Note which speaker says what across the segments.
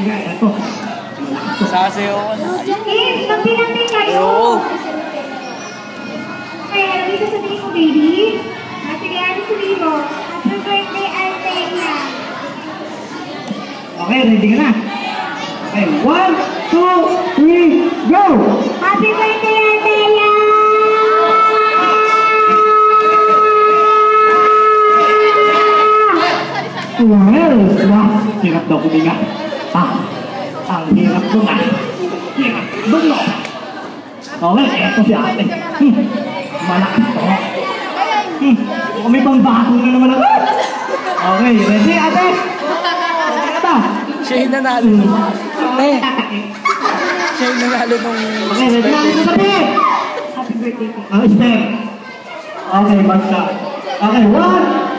Speaker 1: Sige, ito.
Speaker 2: Sasayaw ko na.
Speaker 3: Kids, magbilang din kayo.
Speaker 2: Oo.
Speaker 3: Okay, alam mo sasabihin mo, baby? Sige, ano sabihin mo? Happy birthday, Artenia.
Speaker 1: Okay, ready ka na? Okay, 1, 2, 3, go!
Speaker 3: Happy birthday, Artenia!
Speaker 1: Well, hirap daw kuminga. Ang hirap ko na. Hirap dulo. Okay, eto si ate. Malakas to. May pambato na naman ako. Okay, ready ate? Okay ka ba?
Speaker 2: Siya yung nanalo. Siya yung nanalo nung...
Speaker 1: Okay, ready na ito sabi.
Speaker 3: Happy birthday po.
Speaker 1: Step. Okay, basta. Okay, 1,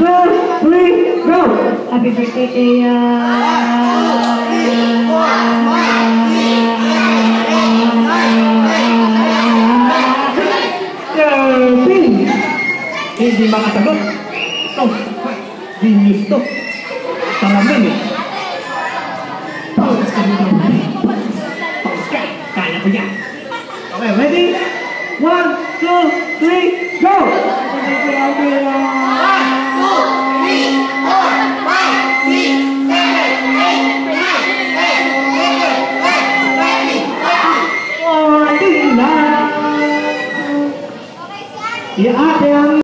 Speaker 1: 2, 3, go!
Speaker 3: Happy birthday, Tia.
Speaker 1: Hindi makasagot. Ito. Genius to. Salamin eh. Kaya ko yan. Okay, ready? 1, 2, 3, go!
Speaker 3: Happy birthday, Tia.